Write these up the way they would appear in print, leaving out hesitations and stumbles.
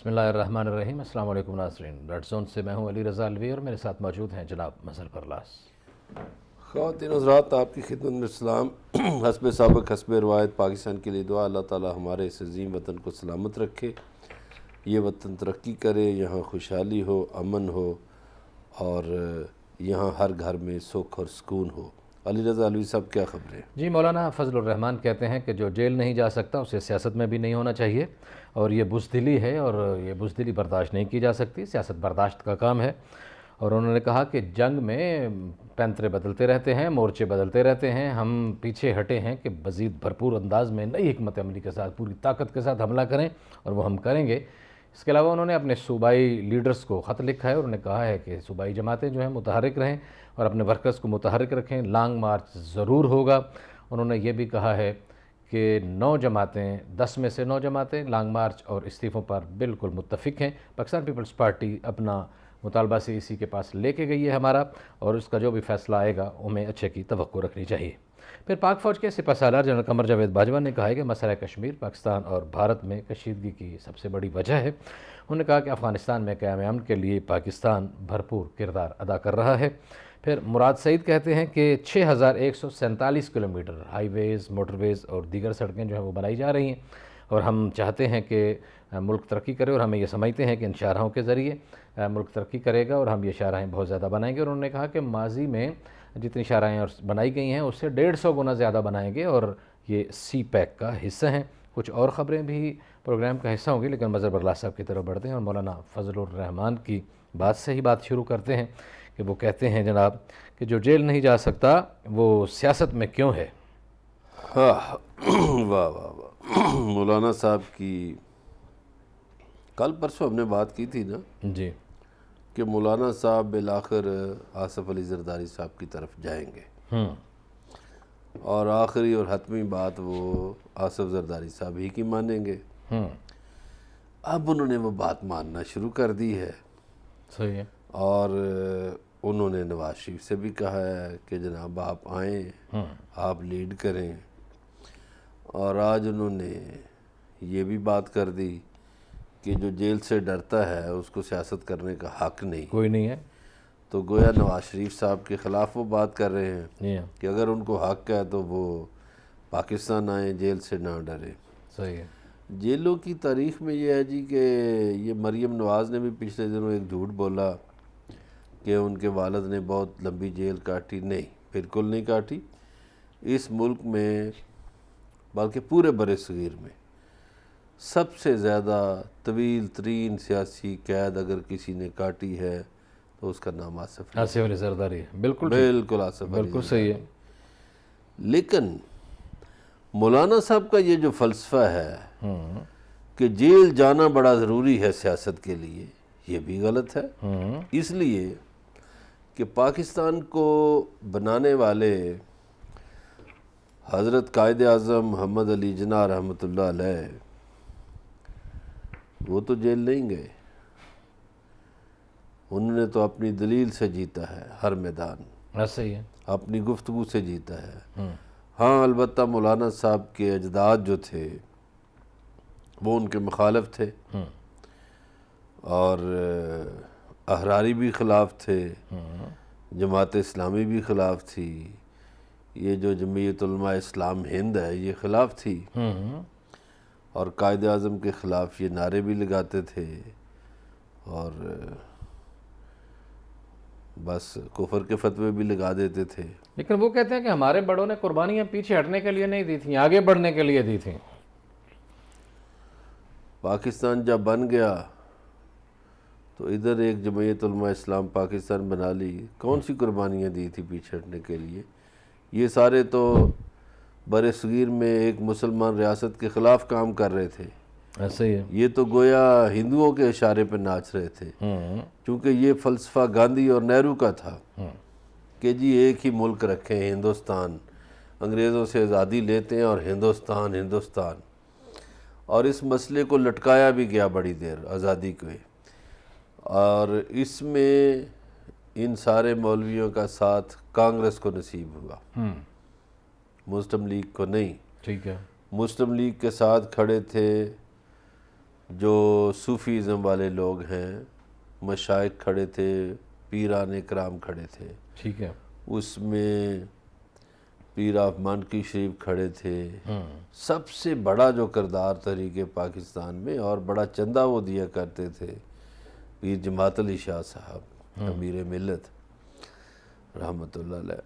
بسم اللہ الرحمن الرحیم۔ السلام علیکم ناظرین، ریڈ زون سے میں ہوں علی رضا الوی اور میرے ساتھ موجود ہیں جناب مظہر پرلاس۔ خواتین حضرات، آپ کی خدمت میں اسلام حسب سابق حسب روایت پاکستان کے لیے دعا۔ اللہ تعالی ہمارے اس عظیم وطن کو سلامت رکھے، یہ وطن ترقی کرے، یہاں خوشحالی ہو، امن ہو اور یہاں ہر گھر میں سکھ اور سکون ہو۔ علی رضا الوی صاحب، کیا خبریں؟ جی، مولانا فضل الرحمان کہتے ہیں کہ جو جیل نہیں جا سکتا اسے سیاست میں بھی نہیں ہونا چاہیے، اور یہ بزدلی ہے اور یہ بزدلی برداشت نہیں کی جا سکتی، سیاست برداشت کا کام ہے۔ اور انہوں نے کہا کہ جنگ میں پینترے بدلتے رہتے ہیں، مورچے بدلتے رہتے ہیں، ہم پیچھے ہٹے ہیں کہ مزید بھرپور انداز میں نئی حکمت عملی کے ساتھ پوری طاقت کے ساتھ حملہ کریں، اور وہ ہم کریں گے۔ اس کے علاوہ انہوں نے اپنے صوبائی لیڈرز کو خط لکھا ہے اور انہوں نے کہا ہے کہ صوبائی جماعتیں جو ہیں متحرک رہیں اور اپنے ورکرز کو متحرک رکھیں، لانگ مارچ ضرور ہوگا۔ انہوں نے یہ بھی کہا ہے کہ 9 جماعتیں، 10 میں سے 9 جماعتیں لانگ مارچ اور استعفوں پر بالکل متفق ہیں۔ پاکستان پیپلز پارٹی اپنا مطالبہ سے اسی کے پاس لے کے گئی ہے ہمارا، اور اس کا جو بھی فیصلہ آئے گا ہمیں اچھے کی توقع رکھنی چاہیے۔ پھر پاک فوج کے سپہ سالار جنرل قمر جاوید باجوہ نے کہا ہے کہ مسئلہ کشمیر پاکستان اور بھارت میں کشیدگی کی سب سے بڑی وجہ ہے۔ انہوں نے کہا کہ افغانستان میں قیام امن کے لیے پاکستان بھرپور کردار ادا کر رہا ہے۔ پھر مراد سعید کہتے ہیں کہ 6147 کلومیٹر ہائی ویز، موٹر ویز اور دیگر سڑکیں جو ہیں وہ بنائی جا رہی ہیں، اور ہم چاہتے ہیں کہ ملک ترقی کرے، اور ہمیں یہ سمجھتے ہیں کہ ان شاہراہوں کے ذریعے ملک ترقی کرے گا اور ہم یہ شاہراہیں بہت زیادہ بنائیں گے۔ اور انہوں نے کہا کہ ماضی میں جتنی شاہراہیں بنائی گئی ہیں اس سے 150 گنا زیادہ بنائیں گے، اور یہ سی پیک کا حصہ ہیں۔ کچھ اور خبریں بھی پروگرام کا حصہ ہوں گی، لیکن مظہر پرلاس صاحب کی طرف بڑھتے ہیں اور مولانا فضل الرحمان کی بات سے ہی بات شروع کرتے ہیں کہ وہ کہتے ہیں جناب کہ جو جیل نہیں جا سکتا وہ سیاست میں کیوں ہے؟ واہ واہ واہ، مولانا صاحب کی کل پرسوں ہم نے بات کی تھی نا جی کہ مولانا صاحب بالآخر آصف علی زرداری صاحب کی طرف جائیں گے، اور آخری اور حتمی بات وہ آصف زرداری صاحب ہی کی مانیں گے۔ اب انہوں نے وہ بات ماننا شروع کر دی ہے، صحیح ہے۔ اور انہوں نے نواز شریف سے بھی کہا ہے کہ جناب آپ آئیں، آپ لیڈ کریں، اور آج انہوں نے یہ بھی بات کر دی کہ جو جیل سے ڈرتا ہے اس کو سیاست کرنے کا حق نہیں، کوئی نہیں ہے۔ تو گویا نواز شریف صاحب کے خلاف وہ بات کر رہے ہیں جی ہاں، کہ اگر ان کو حق ہے تو وہ پاکستان آئیں، جیل سے نہ ڈریں۔ صحیح ہے۔ جیلوں کی تاریخ میں یہ ہے جی کہ یہ مریم نواز نے بھی پچھلے دنوں ایک جھوٹ بولا کہ ان کے والد نے بہت لمبی جیل کاٹی۔ نہیں، بالکل نہیں کاٹی۔ اس ملک میں بلکہ پورے برصغیر میں سب سے زیادہ طویل ترین سیاسی قید اگر کسی نے کاٹی ہے تو اس کا نام آصف آصف علی زرداری ہے، بالکل بالکل آصف علی بالکل صحیح ہے۔ لیکن مولانا صاحب کا یہ جو فلسفہ ہے کہ جیل جانا بڑا ضروری ہے سیاست کے لیے، یہ بھی غلط ہے، اس لیے کہ پاکستان کو بنانے والے حضرت قائد اعظم محمد علی جناح رحمۃ اللہ علیہ وہ تو جیل نہیں گئے، انہوں نے تو اپنی دلیل سے جیتا ہے ہر میدان، صحیح ہے۔ اپنی گفتگو سے جیتا ہے۔ ہاں، البتہ مولانا صاحب کے اجداد جو تھے وہ ان کے مخالف تھے، اور احراری بھی خلاف تھے، جماعت اسلامی بھی خلاف تھی، یہ جو جمعیت علماء اسلام ہند ہے یہ خلاف تھی، اور قائد اعظم کے خلاف یہ نعرے بھی لگاتے تھے، اور بس کفر کے فتوے بھی لگا دیتے تھے۔ لیکن وہ کہتے ہیں کہ ہمارے بڑوں نے قربانیاں پیچھے ہٹنے کے لیے نہیں دی تھیں، آگے بڑھنے کے لیے دی تھیں۔ پاکستان جب بن گیا تو ادھر ایک جمعیت علماء اسلام پاکستان بنا لی، کون سی قربانیاں دی تھی پیچھے ہٹنے کے لیے؟ یہ سارے تو برصغیر میں ایک مسلمان ریاست کے خلاف کام کر رہے تھے، ایسے ہی ہے۔ یہ تو گویا ہندوؤں کے اشارے پہ ناچ رہے تھے، چونکہ یہ فلسفہ گاندھی اور نہرو کا تھا کہ جی ایک ہی ملک رکھیں، ہندوستان، انگریزوں سے آزادی لیتے ہیں اور ہندوستان ہندوستان، اور اس مسئلے کو لٹکایا بھی گیا بڑی دیر آزادی کو، اور اس میں ان سارے مولویوں کا ساتھ کانگریس کو نصیب ہوا، مسلم لیگ کو نہیں۔ ٹھیک ہے۔ مسلم لیگ کے ساتھ کھڑے تھے جو صوفیزم والے لوگ ہیں، مشائخ کھڑے تھے، پیران اکرام کھڑے تھے، ٹھیک ہے، اس میں پیر آف مانکی شریف کھڑے تھے۔ سب سے بڑا جو کردار تحریک پاکستان میں، اور بڑا چندہ وہ دیا کرتے تھے، پیر جماعت علی شاہ صاحب امیر ملت رحمۃ اللہ علیہ،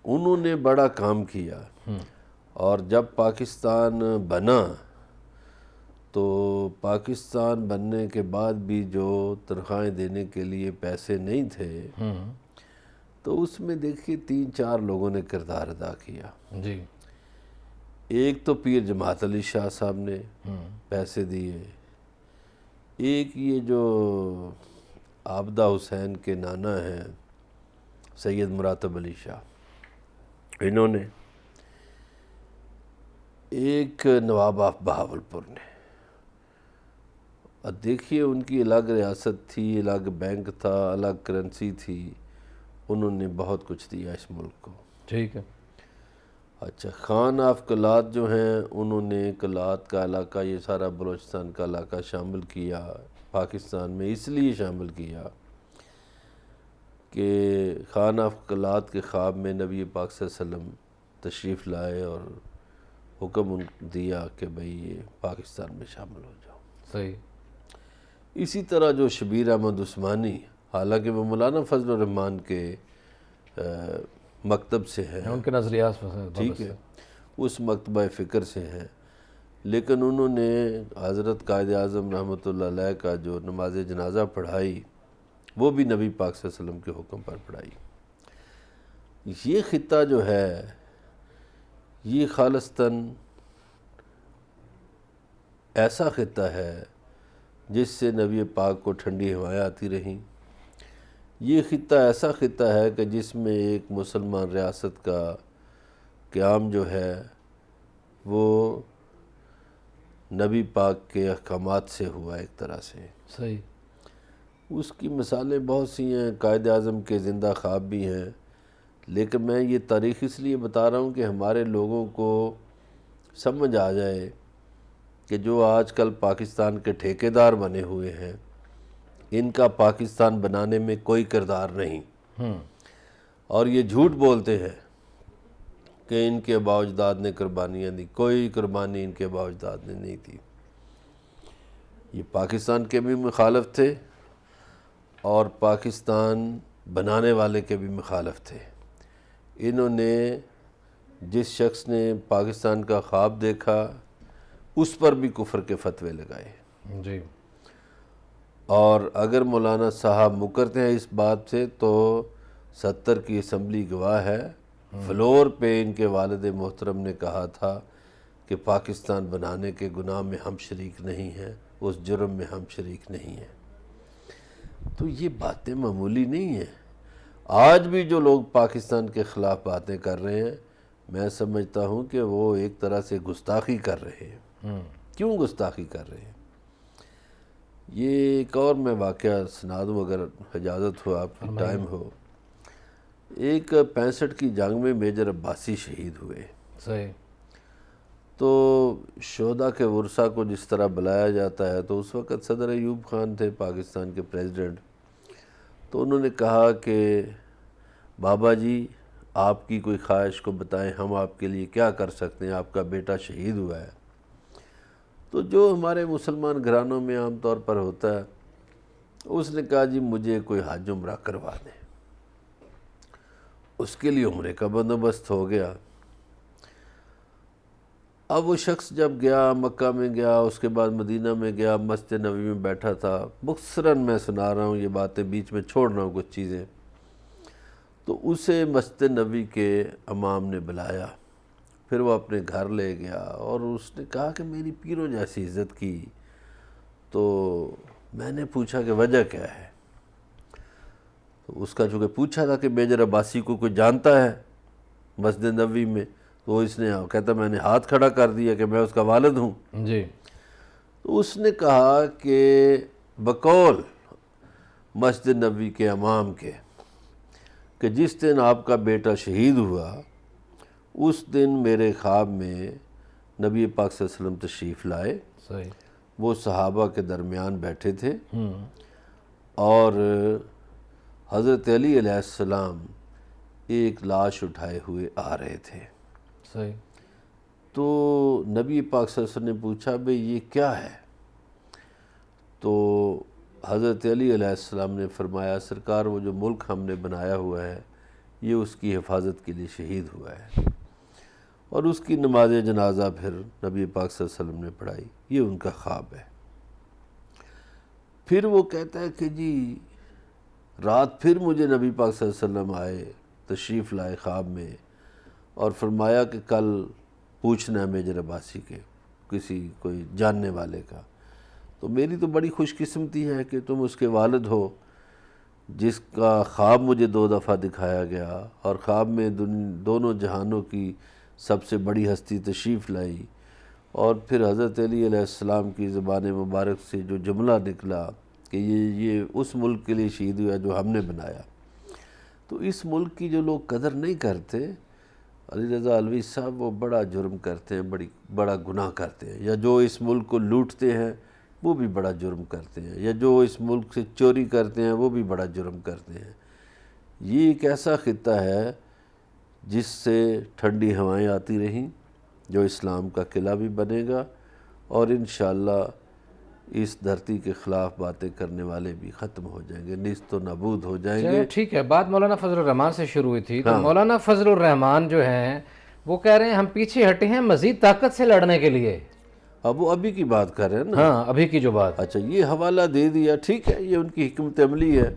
انہوں نے بڑا کام کیا۔ اور جب پاکستان بنا تو پاکستان بننے کے بعد بھی جو تنخواہیں دینے کے لیے پیسے نہیں تھے، تو اس میں دیکھیے 3-4 لوگوں نے کردار ادا کیا۔ جی، ایک تو پیر جماعت علی شاہ صاحب نے پیسے دیے، ایک یہ جو عابدہ حسین کے نانا ہیں سید مراتب علی شاہ، انہوں نے، ایک نواب آف بہاولپور نے، اور دیکھیے ان کی الگ ریاست تھی، الگ بینک تھا، الگ کرنسی تھی، انہوں نے بہت کچھ دیا اس ملک کو۔ ٹھیک ہے، اچھا، خان آف کلات جو ہیں، انہوں نے کلات کا علاقہ، یہ سارا بلوچستان کا علاقہ شامل کیا پاکستان میں، اس لیے شامل کیا کہ خان آف کلات کے خواب میں نبی پاک صلی اللہ علیہ وسلم تشریف لائے اور حکم دیا کہ بھئی یہ پاکستان میں شامل ہو جاؤ۔ صحیح، اسی طرح جو شبیر احمد عثمانی، حالانکہ وہ مولانا فضل الرحمان کے مکتب سے ہیں، ان کے نظریات ٹھیک ہے، اس مکتبہ فکر سے ہیں، لیکن انہوں نے حضرت قائد اعظم رحمۃ اللہ علیہ کا جو نماز جنازہ پڑھائی، وہ بھی نبی پاک صلی اللہ علیہ وسلم کے حکم پر پڑھائی۔ یہ خطہ جو ہے، یہ خالصتاً ایسا خطہ ہے جس سے نبی پاک کو ٹھنڈی ہوائیں آتی رہیں۔ یہ خطہ ایسا خطہ ہے کہ جس میں ایک مسلمان ریاست کا قیام جو ہے وہ نبی پاک کے احکامات سے ہوا ایک طرح سے۔ صحیح، اس کی مثالیں بہت سی ہیں، قائد اعظم کے زندہ خواب بھی ہیں، لیکن میں یہ تاریخ اس لیے بتا رہا ہوں کہ ہمارے لوگوں کو سمجھ آ جائے کہ جو آج کل پاکستان کے ٹھیکیدار بنے ہوئے ہیں، ان کا پاکستان بنانے میں کوئی کردار نہیں، اور یہ جھوٹ بولتے ہیں کہ ان کے آباء و اجداد نے قربانیاں دی۔ کوئی قربانی ان کے آباء و اجداد نے نہیں دی۔ یہ پاکستان کے بھی مخالف تھے اور پاکستان بنانے والے کے بھی مخالف تھے۔ انہوں نے جس شخص نے پاکستان کا خواب دیکھا اس پر بھی کفر کے فتوے لگائے۔ جی، اور اگر مولانا صاحب مکرتے ہیں اس بات سے تو 70 کی اسمبلی گواہ ہے، فلور پہ ان کے والد محترم نے کہا تھا کہ پاکستان بنانے کے گناہ میں ہم شریک نہیں ہیں، اس جرم میں ہم شریک نہیں ہیں۔ تو یہ باتیں معمولی نہیں ہیں۔ آج بھی جو لوگ پاکستان کے خلاف باتیں کر رہے ہیں، میں سمجھتا ہوں کہ وہ ایک طرح سے گستاخی کر رہے ہیں۔ کیوں گستاخی کر رہے ہیں؟ یہ ایک اور میں واقعہ سنا دوں اگر اجازت ہو، آپ کی ٹائم ہو۔ ایک 65 کی جنگ میں میجر عباسی شہید ہوئے۔ صحیح، تو شہداء کے ورثاء کو جس طرح بلایا جاتا ہے، تو اس وقت صدر ایوب خان تھے پاکستان کے پریزیڈنٹ، تو انہوں نے کہا کہ بابا جی آپ کی کوئی خواہش کو بتائیں، ہم آپ کے لیے کیا کر سکتے ہیں، آپ کا بیٹا شہید ہوا ہے۔ تو جو ہمارے مسلمان گھرانوں میں عام طور پر ہوتا ہے، اس نے کہا جی مجھے کوئی حج عمرہ کروا دیں۔ اس کے لیے عمرے کا بندوبست ہو گیا۔ اب وہ شخص جب گیا، مکہ میں گیا، اس کے بعد مدینہ میں گیا، مسجد نبوی میں بیٹھا تھا، مختصراً میں سنا رہا ہوں، یہ باتیں بیچ میں چھوڑ رہا ہوں کچھ چیزیں، تو اسے مسجد نبوی کے امام نے بلایا، پھر وہ اپنے گھر لے گیا اور اس نے کہا کہ میری پیروں جیسی عزت کی۔ تو میں نے پوچھا کہ وجہ کیا ہے؟ تو اس کا چونکہ پوچھا تھا کہ میجر عباسی کو کوئی جانتا ہے مسجد نبوی میں، تو اس نے کہتا میں نے ہاتھ کھڑا کر دیا کہ میں اس کا والد ہوں۔ جی، تو اس نے کہا کہ بقول مسجد نبوی کے امام کے کہ جس دن آپ کا بیٹا شہید ہوا اس دن میرے خواب میں نبی پاک صلی اللہ علیہ وسلم تشریف لائے، صحیح، وہ صحابہ کے درمیان بیٹھے تھے اور حضرت علی علیہ السلام ایک لاش اٹھائے ہوئے آ رہے تھے. صحیح. تو نبی پاک صلی اللہ علیہ وسلم نے پوچھا بھئی یہ کیا ہے؟ تو حضرت علی علیہ السلام نے فرمایا سرکار وہ جو ملک ہم نے بنایا ہوا ہے یہ اس کی حفاظت کے لیے شہید ہوا ہے. اور اس کی نماز جنازہ پھر نبی پاک صلی اللہ علیہ وسلم نے پڑھائی. یہ ان کا خواب ہے. پھر وہ کہتا ہے کہ جی رات پھر مجھے نبی پاک صلی اللہ علیہ وسلم آئے، تشریف لائے خواب میں، اور فرمایا کہ کل پوچھنا ہے میجر عباسی کے کسی کوئی جاننے والے کا. تو میری تو بڑی خوش قسمتی ہے کہ تم اس کے والد ہو جس کا خواب مجھے 2 دفعہ دکھایا گیا، اور خواب میں دونوں جہانوں کی سب سے بڑی ہستی تشریف لائی، اور پھر حضرت علی علیہ السلام کی زبان مبارک سے جو جملہ نکلا کہ یہ اس ملک کے لیے شہید ہوا جو ہم نے بنایا. تو اس ملک کی جو لوگ قدر نہیں کرتے، علی رضا علوی صاحب وہ بڑا جرم کرتے ہیں، بڑا گناہ کرتے ہیں. یا جو اس ملک کو لوٹتے ہیں وہ بھی بڑا جرم کرتے ہیں، یا جو اس ملک سے چوری کرتے ہیں وہ بھی بڑا جرم کرتے ہیں. یہ ایک ایسا خطہ ہے جس سے ٹھنڈی ہوائیں آتی رہیں، جو اسلام کا قلعہ بھی بنے گا، اور انشاءاللہ اس دھرتی کے خلاف باتیں کرنے والے بھی ختم ہو جائیں گے، نیست و نابود ہو جائیں گے. ٹھیک ہے، بات مولانا فضل الرحمان سے شروع ہوئی تھی، تو مولانا فضل الرحمان جو ہیں وہ کہہ رہے ہیں ہم پیچھے ہٹے ہیں مزید طاقت سے لڑنے کے لیے. اب وہ ابھی کی بات کر رہے ہیں نا. ہاں ابھی کی جو بات. اچھا یہ حوالہ دے دیا، ٹھیک ہے، یہ ان کی حکمت عملی ہے.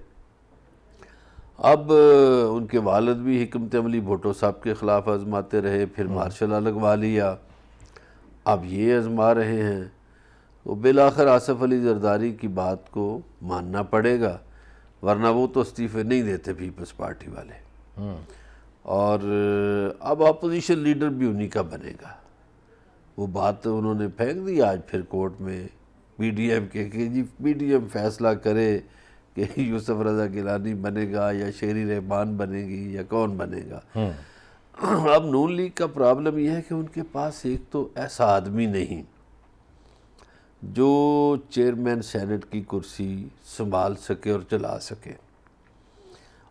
اب ان کے والد بھی حکمت عملی بھٹو صاحب کے خلاف آزماتے رہے، پھر مارشل لا لگوا لیا، اب یہ آزما رہے ہیں. تو بالآخر آصف علی زرداری کی بات کو ماننا پڑے گا، ورنہ وہ تو استعفے نہیں دیتے پیپلز پارٹی والے. اور اب اپوزیشن لیڈر بھی انہی کا بنے گا. وہ بات انہوں نے پھینک دی آج پھر کورٹ میں پی ڈی ایم کے کہ جی پی ڈی ایم فیصلہ کرے کہ یوسف رضا گیلانی بنے گا یا شیری رحمان بنے گی یا کون بنے گا. اب نون لیگ کا پرابلم یہ ہے کہ ان کے پاس ایک تو ایسا آدمی نہیں جو چیئرمین سینٹ کی کرسی سنبھال سکے اور چلا سکے.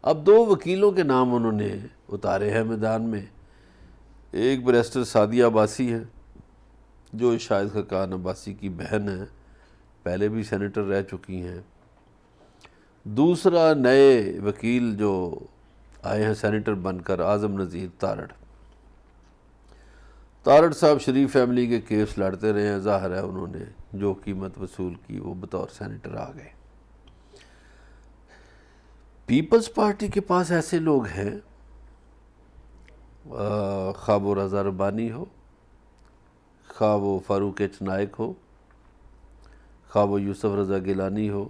اب 2 وکیلوں کے نام انہوں نے اتارے ہیں میدان میں. ایک بیرسٹر سعدیہ عباسی ہے جو شاہد خاقان عباسی کی بہن ہے، پہلے بھی سینیٹر رہ چکی ہیں. دوسرا نئے وکیل جو آئے ہیں سینیٹر بن کر، اعظم نذیر تارڑ صاحب شریف فیملی کے کیس لڑتے رہے ہیں. ظاہر ہے انہوں نے جو قیمت وصول کی وہ بطور سینیٹر آ گئے. پیپلز پارٹی کے پاس ایسے لوگ ہیں، خواہ وہ رضا ربانی ہو، خواہ وہ فاروق ایچ نائک ہو، خواہ وہ یوسف رضا گیلانی ہو،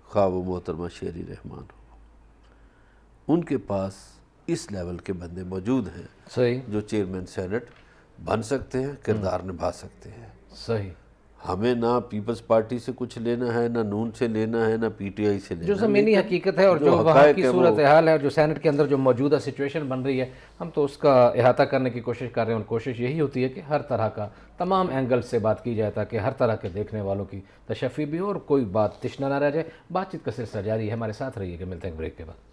خواہ وہ محترمہ شیری رحمان ہو. ان کے پاس اس لیول کے بندے موجود ہیں صحیح جو چیئرمین سینٹ بن سکتے ہیں، کردار نبھا سکتے ہیں. صحیح. ہمیں نہ پیپلز پارٹی سے کچھ لینا ہے، نہ نون سے لینا ہے، نہ پی ٹی آئی سے لینا ہے. جو زمینی حقیقت ہے اور جو وہاں کی صورتحال ہے اور جو سینٹ کے اندر جو موجودہ سچویشن بن رہی ہے، ہم تو اس کا احاطہ کرنے کی کوشش کر رہے ہیں. اور کوشش یہی ہوتی ہے کہ ہر طرح کا تمام اینگل سے بات کی جائے تاکہ ہر طرح کے دیکھنے والوں کی تشفی بھی ہو اور کوئی بات تشنہ نہ رہ جائے. بات چیت کا سلسلہ جاری ہے، ہمارے ساتھ رہیے گا. ملتے ہیں بریک کے بعد.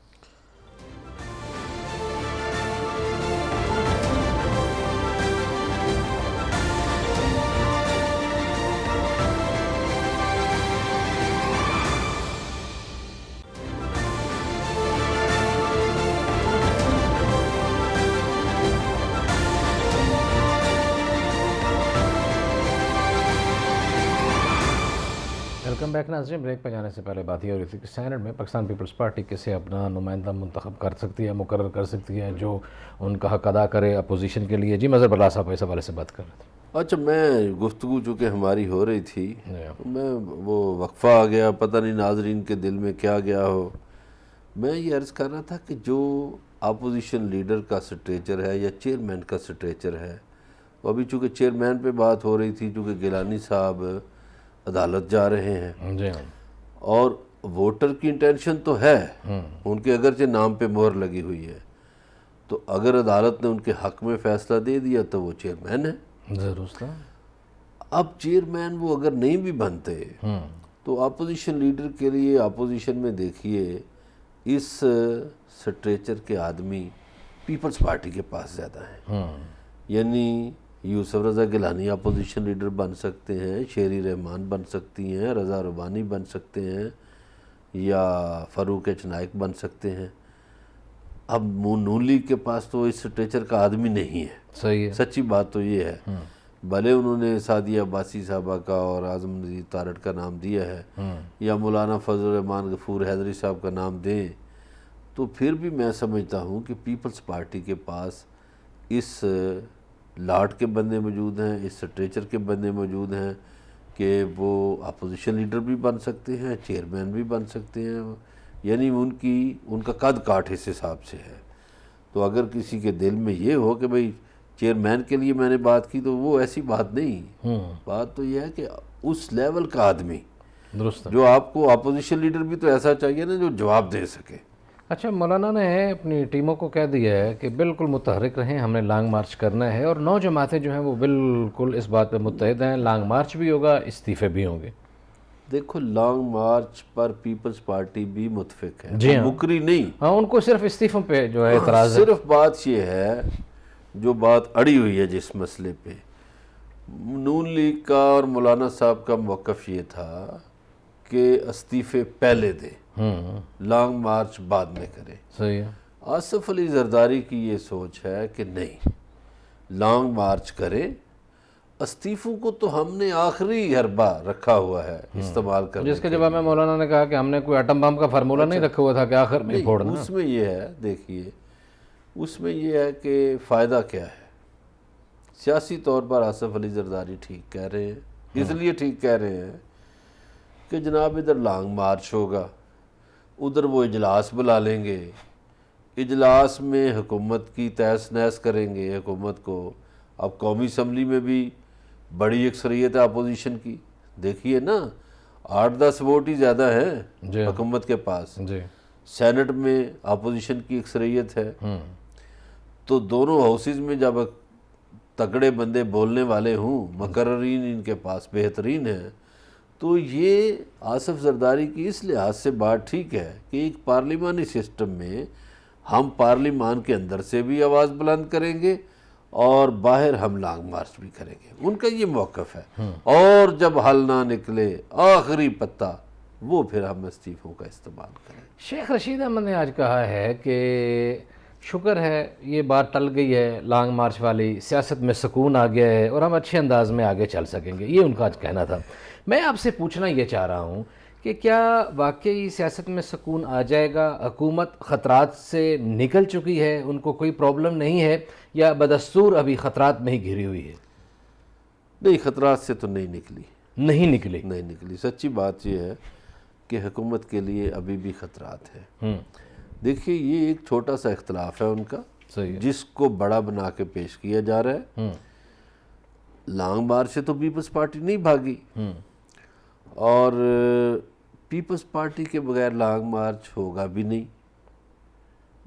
ویلکم بیک ناظرین. بریک پہ جانے سے پہلے بات یہ ہو رہی تھی کہ سینٹ میں پاکستان پیپلز پارٹی کسے اپنا نمائندہ منتخب کر سکتی ہے، مقرر کر سکتی ہے جو ان کا حق ادا کرے اپوزیشن کے لیے. جی مظہر بلا صاحب اس حوالے سے بات کر رہے تھے. اچھا میں گفتگو چونکہ ہماری ہو رہی تھی، میں وہ وقفہ آ گیا، پتہ نہیں ناظرین کے دل میں کیا گیا ہو. میں یہ عرض کر رہا تھا کہ جو اپوزیشن لیڈر کا سٹریچر ہے یا چیئرمین کا سٹریچر ہے، وہ ابھی چونکہ چیئرمین پہ بات ہو رہی تھی، چونکہ گیلانی صاحب عدالت جا رہے ہیں جی اور ووٹر کی انٹینشن تو ہے، ان کے اگرچہ نام پہ مہر لگی ہوئی ہے، تو اگر عدالت نے ان کے حق میں فیصلہ دے دیا تو وہ چیئرمین ہے. ضرور. اب چیئرمین وہ اگر نہیں بھی بنتے تو اپوزیشن لیڈر کے لیے اپوزیشن میں دیکھیے اس سٹریچر کے آدمی پیپلز پارٹی کے پاس زیادہ ہیں. یعنی یوسف رضا گیلانی اپوزیشن لیڈر بن سکتے ہیں, شیری رحمان بن سکتی ہیں, رضا ربانی بن سکتے ہیں, یا فاروق چنائک بن سکتے ہیں. اب نون لیگ کے پاس تو اس سٹریچر کا آدمی نہیں ہے. صحیح ہے. سچی بات تو یہ ہے. بھلے انہوں نے سعدیہ عباسی صاحبہ کا اور اعظم نذیر تارڑ کا نام دیا ہے, یا مولانا فضل الرحمان غفور حیدری صاحب کا نام دیں, تو پھر بھی میں سمجھتا ہوں کہ پیپلز پارٹی کے پاس اس لاٹ کے بندے موجود ہیں, اس سٹریچر کے بندے موجود ہیں کہ وہ اپوزیشن لیڈر بھی بن سکتے ہیں, چیئرمین بھی بن سکتے ہیں. یعنی ان کا قد کاٹ اس حساب سے ہے. تو اگر کسی کے دل میں یہ ہو کہ بھئی چیئرمین کے لیے میں نے بات کی, تو وہ ایسی بات نہیں. بات تو یہ ہے کہ اس لیول کا آدمی درست. جو آپ کو اپوزیشن لیڈر بھی تو ایسا چاہیے نا جو جواب دے سکے. اچھا, مولانا نے اپنی ٹیموں کو کہہ دیا ہے کہ بالکل متحرک رہیں, ہم نے لانگ مارچ کرنا ہے, اور 9 جماعتیں جو ہیں وہ بالکل اس بات پہ متحد ہیں, لانگ مارچ بھی ہوگا, استعفے بھی ہوں گے. دیکھو لانگ مارچ پر پیپلز پارٹی بھی متفق ہے, جی ہاں, مکری نہیں. ہاں, ان کو صرف استعفوں پہ جو ہے اعتراض ہے. صرف بات یہ ہے, جو بات اڑی ہوئی ہے جس مسئلے پہ, نون لیگ کا اور مولانا صاحب کا موقف یہ تھا کہ استعفے پہلے دے, لانگ مارچ بعد میں کرے. صحیح ہے. آصف علی زرداری کی یہ سوچ ہے کہ نہیں, لانگ مارچ کرے, استعفوں کو تو ہم نے آخری حربہ رکھا ہوا ہے استعمال کرنے. جس کے جواب میں مولانا نے کہا کہ ہم نے کوئی ایٹم بم کا فارمولہ نہیں رکھا ہوا تھا کہ آخر میں پھوڑنا. اس میں یہ ہے, دیکھیے اس میں یہ ہے کہ فائدہ کیا ہے. سیاسی طور پر آصف علی زرداری ٹھیک کہہ رہے ہیں, اس لیے ٹھیک کہہ رہے ہیں کہ جناب ادھر لانگ مارچ ہوگا, ادھر وہ اجلاس بلا لیں گے, اجلاس میں حکومت کی تہس نہس کریں گے حکومت کو. اب قومی اسمبلی میں بھی بڑی اکثریت ہے اپوزیشن کی, دیکھیے نا 8-10 ووٹ ہی زیادہ ہیں حکومت کے پاس. سینٹ میں اپوزیشن کی اکثریت ہے. تو دونوں ہاؤسز میں جب تگڑے بندے بولنے والے ہوں, مقررین ان کے پاس بہترین ہیں, تو یہ آصف زرداری کی اس لحاظ سے بات ٹھیک ہے کہ ایک پارلیمانی سسٹم میں ہم پارلیمان کے اندر سے بھی آواز بلند کریں گے اور باہر ہم لانگ مارچ بھی کریں گے. ان کا یہ موقف ہے. اور جب حل نہ نکلے آخری پتہ, وہ پھر ہم استعفوں کا استعمال کریں. شیخ رشید احمد نے آج کہا ہے کہ شکر ہے یہ بات ٹل گئی ہے لانگ مارچ والی, سیاست میں سکون آ گیا ہے اور ہم اچھے انداز میں آگے چل سکیں گے. یہ ان کا آج کہنا تھا. میں آپ سے پوچھنا یہ چاہ رہا ہوں کہ کیا واقعی سیاست میں سکون آ جائے گا؟ حکومت خطرات سے نکل چکی ہے, ان کو کوئی پرابلم نہیں ہے, یا بدستور ابھی خطرات میں ہی گھری ہوئی ہے؟ نہیں, خطرات سے تو نہیں نکلی. نہیں نکلی. سچی بات یہ ہے کہ حکومت کے لیے ابھی بھی خطرات ہیں. دیکھیے یہ ایک چھوٹا سا اختلاف ہے ان کا, جس کو بڑا بنا کے پیش کیا جا رہا ہے. لانگ مارچ سے تو پیپلز پارٹی نہیں بھاگی, اور پیپلز پارٹی کے بغیر لانگ مارچ ہوگا بھی نہیں.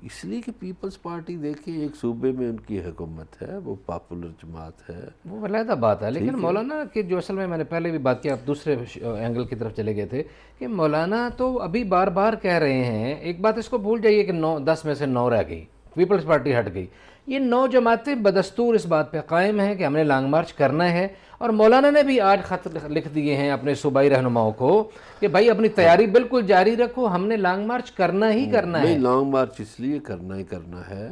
اس لیے کہ پیپلز پارٹی دیکھیں ایک صوبے میں ان کی حکومت ہے, وہ پاپولر جماعت ہے, وہ علیحدہ بات ہے. لیکن مولانا کہ جو اصل میں نے پہلے بھی بات کی, آپ دوسرے اینگل کی طرف چلے گئے تھے کہ مولانا تو ابھی بار بار کہہ رہے ہیں, ایک بات اس کو بھول جائیے کہ 10 میں سے 9 رہ گئی, پیپلز پارٹی ہٹ گئی. یہ 9 جماعتیں بدستور اس بات پہ قائم ہیں کہ ہم نے لانگ مارچ کرنا ہے. اور مولانا نے بھی آج خط لکھ دیے ہیں اپنے صوبائی رہنماؤں کو کہ بھائی اپنی تیاری بالکل جاری رکھو, ہم نے لانگ مارچ کرنا ہی کرنا ہے. نہیں, لانگ مارچ اس لیے کرنا ہی کرنا ہے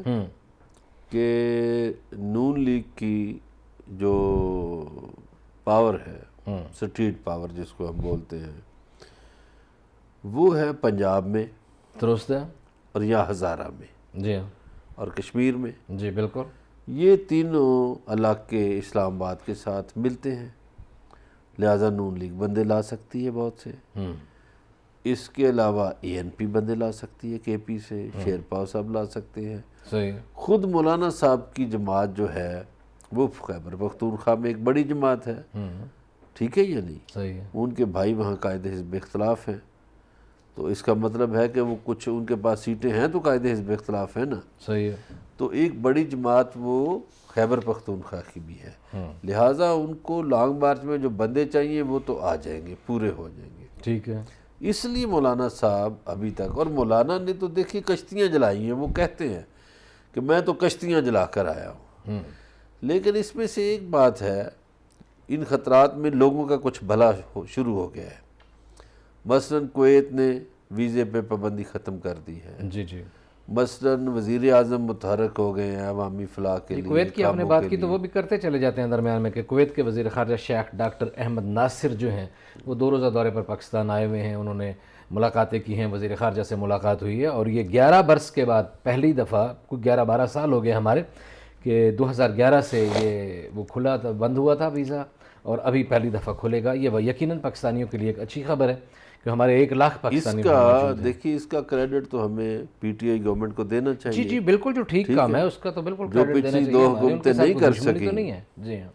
کہ نون لیگ کی جو پاور ہے, سٹریٹ پاور جس کو ہم بولتے ہیں, وہ ہے پنجاب میں, درست ہے, اور یا ہزارہ میں, جی ہاں, اور کشمیر میں. جی بالکل. یہ تینوں علاقے اسلام آباد کے ساتھ ملتے ہیں, لہٰذا نون لیگ بندے لا سکتی ہے بہت سے. اس کے علاوہ ANP بندے لا سکتی ہے KP سے, شیرپا صاحب لا سکتے ہیں. صحیح. خود مولانا صاحب کی جماعت جو ہے وہ خیبر پختونخوا میں ایک بڑی جماعت ہے, ٹھیک ہے یا نہیں؟ صحیح ہے. ان کے بھائی وہاں قائد حزب اختلاف ہیں, تو اس کا مطلب ہے کہ وہ کچھ ان کے پاس سیٹیں ہیں تو قائد حزب اختلاف ہے نا. صحیح ہے. تو ایک بڑی جماعت وہ خیبر پختونخوا کی بھی ہے, لہٰذا ان کو لانگ مارچ میں جو بندے چاہیے وہ تو آ جائیں گے, پورے ہو جائیں گے. ٹھیک ہے. اس لیے مولانا صاحب ابھی تک, اور مولانا نے تو دیکھیے کشتیاں جلائی ہیں, وہ کہتے ہیں کہ میں تو کشتیاں جلا کر آیا ہوں, لیکن اس میں سے ایک بات ہے, ان خطرات میں لوگوں کا کچھ بھلا شروع ہو گیا ہے. مثلاً کویت نے ویزے پہ پابندی ختم کر دی ہے. جی جی. مثلاً وزیر اعظم متحرک ہو گئے ہیں عوامی فلاح کے لیے. کویت کی آپ نے بات کی تو وہ بھی کرتے چلے جاتے ہیں درمیان میں کہ کویت کے وزیر خارجہ شیخ ڈاکٹر احمد ناصر جو ہیں وہ 2 روزہ دورے پر پاکستان آئے ہوئے ہیں. انہوں نے ملاقاتیں کی ہیں, وزیر خارجہ سے ملاقات ہوئی ہے, اور یہ 11 برس کے بعد پہلی دفعہ, کوئی 11-12 سال ہو گئے ہمارے کہ 2011 سے یہ وہ کھلا تھا, بند ہوا تھا ویزا, اور ابھی پہلی دفعہ کھلے گا. یہ یقیناً پاکستانیوں کے لیے ایک اچھی خبر ہے کہ ہمارے 1 لاکھ پاکستانی اس کا دیکھیے اس کا کریڈٹ تو ہمیں پی ٹی آئی گورنمنٹ کو دینا چاہیے. جی جی بالکل, جو ٹھیک کام ہے اس کا تو بالکل جو کریڈٹ دینا پچھلی چاہیے. 2 حکومتیں نہیں کر سکیں, نہیں ہے. جی ہاں,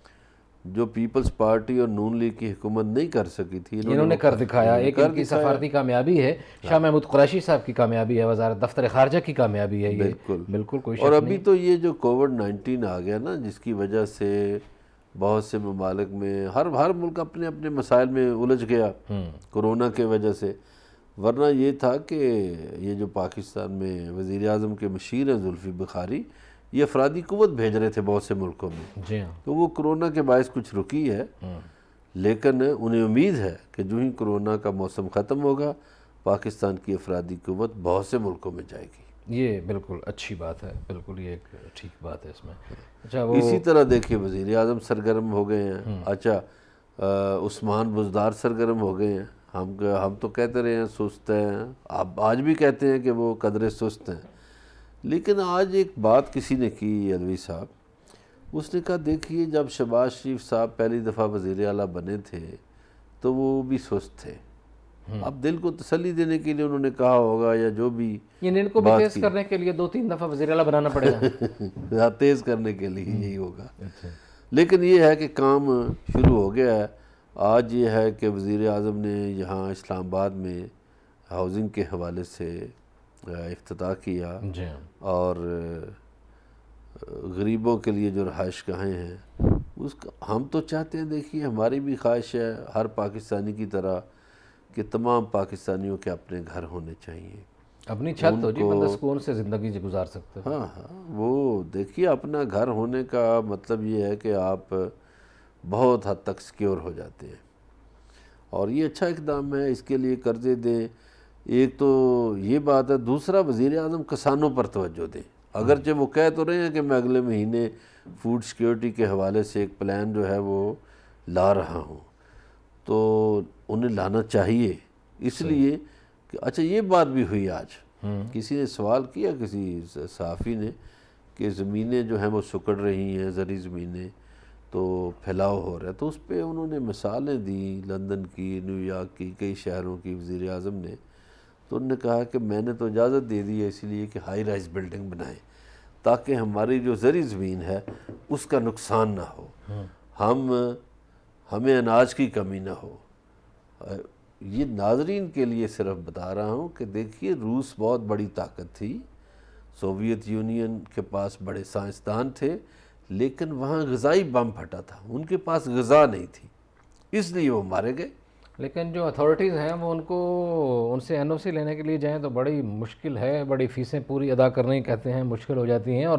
جو پیپلز پارٹی اور نون لیگ کی حکومت نہیں کر سکی تھی, انہوں نے کر دکھایا. ایک ان کی سفارتی کامیابی ہے, شاہ محمود قریشی صاحب کی کامیابی ہے, وزارت دفتر خارجہ کی کامیابی ہے. یہ بالکل کوئی شک اور ابھی تو یہ جو کووڈ-19 آ گیا نا, جس کی وجہ سے بہت سے ممالک میں ہر ملک اپنے اپنے مسائل میں الجھ گیا کورونا کے وجہ سے. ورنہ یہ تھا کہ یہ جو پاکستان میں وزیر اعظم کے مشیر ہیں زلفی بخاری, یہ افرادی قوت بھیج رہے تھے بہت سے ملکوں میں. جی ہاں, تو وہ کرونا کے باعث کچھ رکی ہے, لیکن انہیں امید ہے کہ جو ہی کرونا کا موسم ختم ہوگا پاکستان کی افرادی قوت بہت سے ملکوں میں جائے گی. یہ بالکل اچھی بات ہے, بالکل یہ ایک ٹھیک بات ہے اس میں. اچھا, وہ اسی طرح دیکھیے وزیر اعظم سرگرم ہو گئے ہیں. اچھا, عثمان بزدار سرگرم ہو گئے ہیں. ہم تو کہتے رہے ہیں سست ہیں, آپ آج بھی کہتے ہیں کہ وہ قدرے سست ہیں, لیکن آج ایک بات کسی نے کی علوی صاحب, اس نے کہا دیکھیے جب شہباز شریف صاحب پہلی دفعہ وزیر اعلیٰ بنے تھے تو وہ بھی سست تھے. اب دل کو تسلی دینے کے لیے انہوں نے کہا ہوگا یا جو بھی, ان کو بھی تیز کرنے کے لیے 2-3 دفعہ وزیر اعلیٰ بنانا پڑے گا. تیز کرنے کے لیے یہی ہوگا. لیکن یہ ہے کہ کام شروع ہو گیا ہے. آج یہ ہے کہ وزیر اعظم نے یہاں اسلام آباد میں ہاؤسنگ کے حوالے سے افتتاح کیا, اور غریبوں کے لیے جو رہائش گاہیں ہیں اس کا ہم تو چاہتے ہیں, دیکھیے ہماری بھی خواہش ہے ہر پاکستانی کی طرح کہ تمام پاکستانیوں کے اپنے گھر ہونے چاہیے. اپنی چھت تو جی بندہ سکون سے زندگی گزار سکتے ہیں. ہاں, وہ دیکھیے اپنا گھر ہونے کا مطلب یہ ہے کہ آپ بہت حد تک سیکیور ہو جاتے ہیں, اور یہ اچھا اقدام ہے. اس کے لیے قرضے دیں, ایک تو یہ بات ہے. دوسرا وزیر اعظم کسانوں پر توجہ دیں. اگرچہ وہ کہہ تو رہے ہیں کہ میں اگلے مہینے فوڈ سیکیورٹی کے حوالے سے ایک پلان جو ہے وہ لا رہا ہوں, تو انہیں لانا چاہیے. اس لیے کہ اچھا یہ بات بھی ہوئی آج, کسی نے سوال کیا کسی صحافی نے کہ زمینیں جو ہیں وہ سکڑ رہی ہیں, زرعی زمینیں, تو پھیلاؤ ہو رہا ہے. تو اس پہ انہوں نے مثالیں دی, لندن کی, نیو یارک کی, کئی شہروں کی وزیر اعظم نے. تو انہوں نے کہا کہ میں نے تو اجازت دے دی ہے اس لیے کہ ہائی رائز بلڈنگ بنائیں تاکہ ہماری جو زرعی زمین ہے اس کا نقصان نہ ہو, ہمیں اناج کی کمی نہ ہو. یہ ناظرین کے لیے صرف بتا رہا ہوں کہ دیکھیے روس بہت بڑی طاقت تھی, سوویت یونین کے پاس بڑے سائنسدان تھے, لیکن وہاں غذائی بم پھٹا تھا, ان کے پاس غذا نہیں تھی, اس لیے وہ مارے گئے. لیکن جو اتھارٹیز ہیں وہ ان سے این او سی لینے کے لیے جائیں تو بڑی مشکل ہے, بڑی فیسیں پوری ادا کرنے کہتے ہیں مشکل ہو جاتی ہیں, اور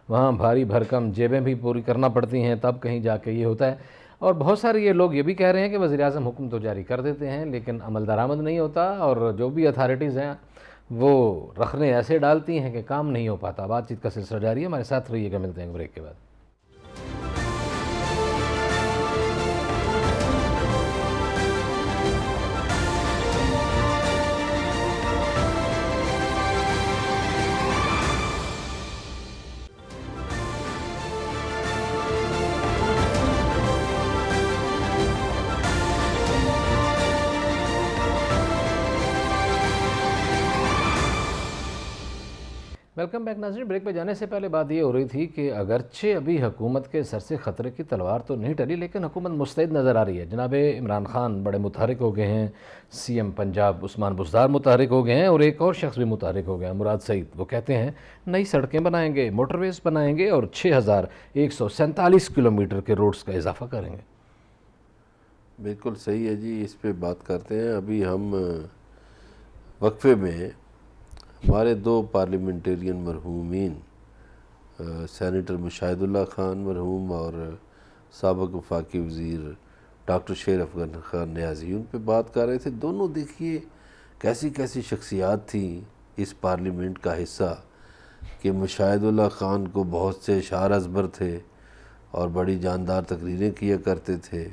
وہاں بھاری بھرکم جیبیں بھی پوری کرنا پڑتی ہیں, تب کہیں جا کے یہ ہوتا ہے. اور بہت سارے یہ لوگ یہ بھی کہہ رہے ہیں کہ وزیر اعظم حکم تو جاری کر دیتے ہیں لیکن عمل درآمد نہیں ہوتا, اور جو بھی اتھارٹیز ہیں وہ رخنے ایسے ڈالتی ہیں کہ کام نہیں ہو پاتا. بات چیت کا سلسلہ جاری ہے, ہمارے ساتھ رہیے گا, ملتے ہیں بریک کے بعد. ویلکم بیک ناظرین. بریک پہ جانے سے پہلے بات یہ ہو رہی تھی کہ اگرچہ ابھی حکومت کے سر سے خطرے کی تلوار تو نہیں ٹلی لیکن حکومت مستعد نظر آ رہی ہے. جناب عمران خان بڑے متحرک ہو گئے ہیں, سی ایم پنجاب عثمان بزدار متحرک ہو گئے ہیں, اور ایک اور شخص بھی متحرک ہو گیا ہے, مراد سعید. وہ کہتے ہیں نئی سڑکیں بنائیں گے, موٹر ویز بنائیں گے اور 6147 کلومیٹر کے روڈز کا اضافہ کریں گے. بالکل صحیح ہے جی. اس پہ بات کرتے ہیں. ابھی ہم وقفے میں ہمارے 2 پارلیمنٹیرین مرحومین, سینیٹر مشاہد اللہ خان مرحوم اور سابق وفاقی وزیر ڈاکٹر شیر افغان خان نیازی, ان پہ بات کر رہے تھے. دونوں دیکھیے کیسی کیسی شخصیات تھیں اس پارلیمنٹ کا حصہ, کہ مشاہد اللہ خان کو بہت سے اشعار ازبر تھے اور بڑی جاندار تقریریں کیا کرتے تھے.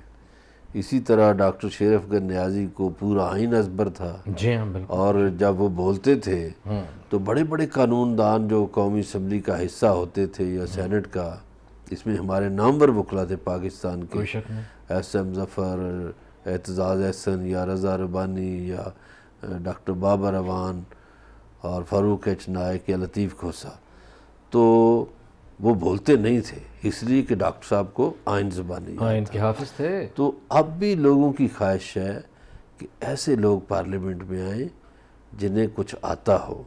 اسی طرح ڈاکٹر شیر افغان نیازی کو پورا آئین ازبر تھا. جی ہاں بالکل. اور جب وہ بولتے تھے تو بڑے بڑے قانون دان جو قومی اسمبلی کا حصہ ہوتے تھے یا سینٹ کا, اس میں ہمارے نامور وکلا تھے پاکستان کے, کوئی شک نہیں. ایس ایم ظفر, اعتزاز احسن یا رضا ربانی یا ڈاکٹر بابر اوان اور فاروق ایچ نائک یا لطیف کھوسا, تو وہ بولتے نہیں تھے اس لیے کہ ڈاکٹر صاحب کو آئین زبانی آئین کے حافظ تھے. تو اب بھی لوگوں کی خواہش ہے کہ ایسے لوگ پارلیمنٹ میں آئیں جنہیں کچھ آتا ہو,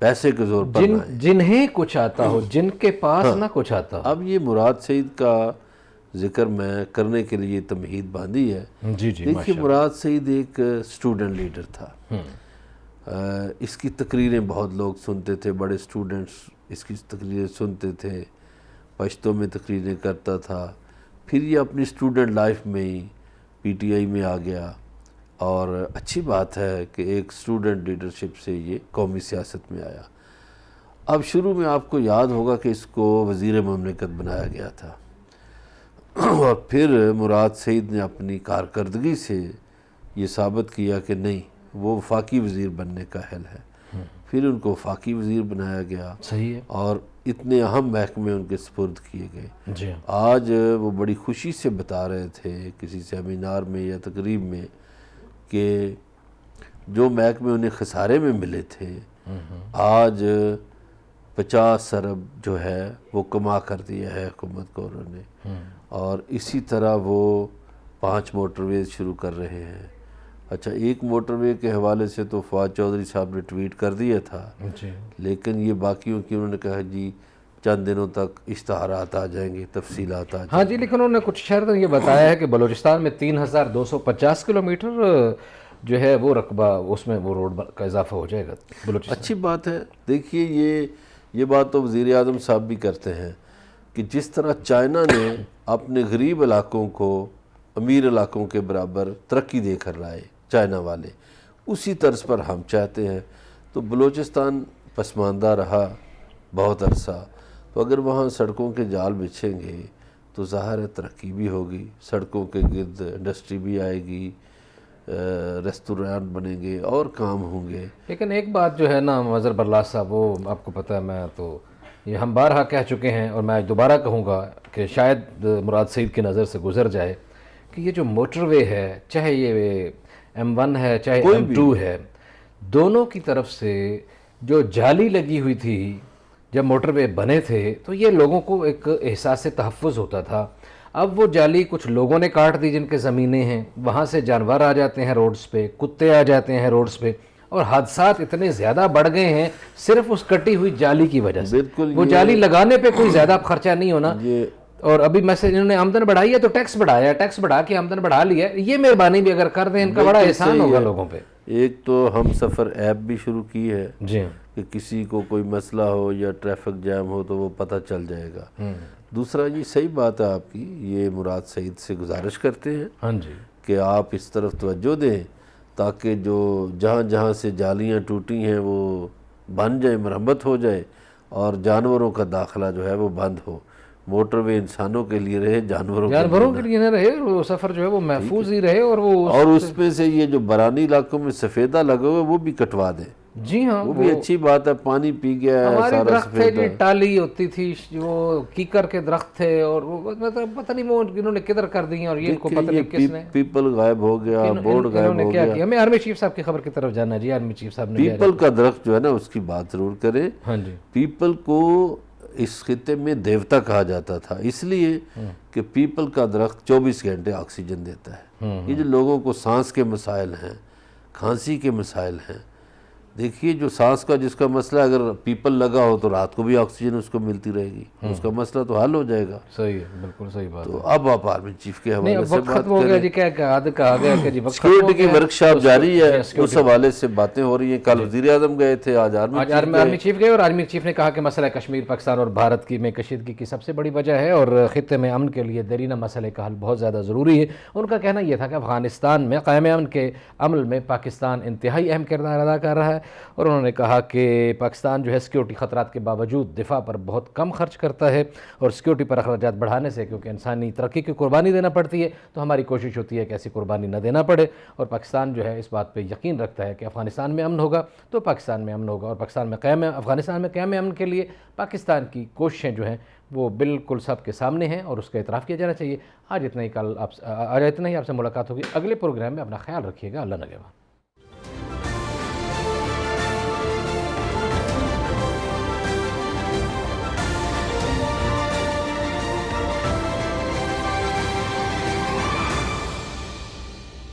پیسے کے زور پر نہ آئیں, جنہیں کچھ آتا ہو, جن کے پاس نہ کچھ آتا ہو. اب یہ مراد سعید کا ذکر میں کرنے کے لیے تمہید باندھی ہے. جی جی دیکھیے مراد سعید ایک اسٹوڈنٹ لیڈر تھا. اس کی تقریریں بہت لوگ سنتے تھے, بڑے اسٹوڈنٹس اس کی تقریریں سنتے تھے, پشتوں میں تقریریں کرتا تھا. پھر یہ اپنی اسٹوڈنٹ لائف میں ہی پی ٹی آئی میں آ گیا, اور اچھی بات ہے کہ ایک اسٹوڈنٹ لیڈرشپ سے یہ قومی سیاست میں آیا. اب شروع میں آپ کو یاد ہوگا کہ اس کو وزیر مملکت بنایا گیا تھا, اور پھر مراد سعید نے اپنی کارکردگی سے یہ ثابت کیا کہ نہیں, وہ وفاقی وزیر بننے کا اہل ہے. پھر ان کو وفاقی وزیر بنایا گیا. صحیح ہے. اور اتنے اہم محکمے ان کے سپرد کیے گئے. جی آج وہ بڑی خوشی سے بتا رہے تھے کسی سیمینار میں یا تقریب میں کہ جو محکمے انہیں خسارے میں ملے تھے آج 50 ارب جو ہے وہ کما کر دیا ہے حکومت کو انہوں نے. اور اسی طرح وہ 5 موٹر ویز شروع کر رہے ہیں. اچھا, ایک موٹر وے کے حوالے سے تو فواد چودھری صاحب نے ٹویٹ کر دیا تھا, لیکن یہ باقیوں کی انہوں نے کہا جی چند دنوں تک اشتہارات آ جائیں گے, تفصیلات آ جائیں گے. ہاں جی, لیکن انہوں نے کچھ شہر یہ بتایا ہے کہ بلوچستان میں 3250 کلومیٹر جو ہے وہ رقبہ, اس میں وہ روڈ کا اضافہ ہو جائے گا بلوچستان. اچھی بات ہے. دیکھیے یہ بات تو وزیر اعظم صاحب بھی کرتے ہیں کہ جس طرح چائنا نے اپنے غریب علاقوں کو امیر علاقوں کے برابر ترقی دے کر لائے چائنا والے, اسی طرز پر ہم چاہتے ہیں. تو بلوچستان پسماندہ رہا بہت عرصہ, تو اگر وہاں سڑکوں کے جال بچھیں گے تو ظاہر ہے ترقی بھی ہوگی, سڑکوں کے گرد انڈسٹری بھی آئے گی, ریسٹورانٹ بنیں گے اور کام ہوں گے. لیکن ایک بات جو ہے نا مظہر برلاس صاحب, وہ آپ کو پتہ ہے, میں تو یہ ہم بارہا کہہ چکے ہیں اور میں دوبارہ کہوں گا کہ شاید مراد سعید کی نظر سے گزر جائے کہ یہ جو موٹر وے ہے, چاہے یہ M1 ہے چاہے M2 ہے, دونوں کی طرف سے جو جالی لگی ہوئی تھی جب موٹر وے بنے تھے تو یہ لوگوں کو ایک احساس تحفظ ہوتا تھا. اب وہ جالی کچھ لوگوں نے کاٹ دی جن کے زمینیں ہیں, وہاں سے جانور آ جاتے ہیں روڈز پہ, کتے آ جاتے ہیں روڈز پہ, اور حادثات اتنے زیادہ بڑھ گئے ہیں صرف اس کٹی ہوئی جالی کی وجہ سے. وہ جالی لگانے پہ کوئی زیادہ خرچہ نہیں ہونا, اور ابھی میسج انہوں نے آمدن بڑھائی ہے تو ٹیکس بڑھایا, ٹیکس بڑھا کے آمدن بڑھا لیا. یہ مہربانی بھی اگر کر دیں ان کا بڑا احسان ہوگا لوگوں پہ. ایک تو ہم سفر ایپ بھی شروع کی ہے جی کہ کسی کو کوئی مسئلہ ہو یا ٹریفک جام ہو تو وہ پتہ چل جائے گا. دوسرا یہ صحیح بات ہے آپ کی, یہ مراد سعید سے گزارش کرتے ہیں ہاں جی کہ آپ اس طرف توجہ دیں تاکہ جو جہاں جہاں سے جالیاں ٹوٹی ہیں وہ بن جائیں, مرمت ہو جائے, اور جانوروں کا داخلہ جو ہے وہ بند ہو. موٹر وے انسانوں کے لیے رہے, جانوروں کے لیے نہ رہے, وہ سفر جو ہے وہ محفوظ ہی رہے. اور وہ اور اس میں سے یہ جو برانی علاقوں میں سفیدہ لگا ہوا ہے وہ بھی کٹوا دیں. جی ہاں، وہ بھی اچھی بات ہے، پانی پی گیا ہے ہمارے سارا درخت تھے سفید جی، ٹالی ہوتی تھی، وہ کیکر کے درخت تھے، اور وہ مطلب پتہ نہیں وہ انہوں نے کدھر کر دی ہیں، اور یہ ان کو پتہ نہیں کس نے، پیپل غائب ہو گیا، بورڈ انہوں غائب نے ہو کیا گیا۔ کیا۔ ہمیں آرمی چیف صاحب کی خبر کی طرف جانا ہے جی، آرمی چیف صاحب نے پیپل کا درخت جو ہے نا اس کی بات ضرور کرے۔ ہاں جی، پیپل کو اس خطے میں دیوتا کہا جاتا تھا، اس لیے کہ پیپل کا درخت 24 گھنٹے آکسیجن دیتا ہے۔ یہ جو لوگوں کو سانس کے مسائل ہیں، کھانسی کے مسائل ہیں، دیکھیے جو سانس کا جس کا مسئلہ اگر پیپل لگا ہو تو رات کو بھی آکسیجن اس کو ملتی رہے گی، اس کا مسئلہ تو حل ہو جائے گا۔ صحیح ہے، بالکل صحیح بات ہے۔ تو اب آپ آرمی چیف کے نہیں، حوالے اب سے وقت بات ختم ہو گیا کریں۔ جی، کیا کہا گیا کہ جی وقت ختم سیکیورٹی ہو کی گیا۔ ورکشاپ جاری ہے، اس سیکیورٹی حوالے سے باتیں ہو رہی ہیں۔ کل وزیر اعظم گئے تھے، آج آرمی آج چیف گئے۔ آرمی چیف گئے، اور آرمی چیف نے کہا کہ مسئلہ کشمیر پاکستان اور بھارت کی میں کشیدگی کی سب سے بڑی وجہ ہے، اور خطے میں امن کے لیے دیرینہ مسئلے کا حل بہت زیادہ ضروری ہے۔ ان کا کہنا یہ تھا کہ افغانستان میں قیام امن کے عمل میں پاکستان انتہائی اہم کردار ادا کر رہا ہے، اور انہوں نے کہا کہ پاکستان جو ہے سیکیورٹی خطرات کے باوجود دفاع پر بہت کم خرچ کرتا ہے، اور سیکیورٹی پر اخراجات بڑھانے سے کیونکہ انسانی ترقی کی قربانی دینا پڑتی ہے، تو ہماری کوشش ہوتی ہے کہ ایسی قربانی نہ دینا پڑے، اور پاکستان جو ہے اس بات پہ یقین رکھتا ہے کہ افغانستان میں امن ہوگا تو پاکستان میں امن ہوگا، اور افغانستان میں قیام امن کے لیے پاکستان کی کوششیں جو ہیں وہ بالکل سب کے سامنے ہیں، اور اس کا اعتراف کیا جانا چاہیے۔ آج اتنا ہی آپ سے ملاقات ہوگی اگلے پروگرام میں۔ اپنا خیال رکھیے گا، اللہ نگہبان۔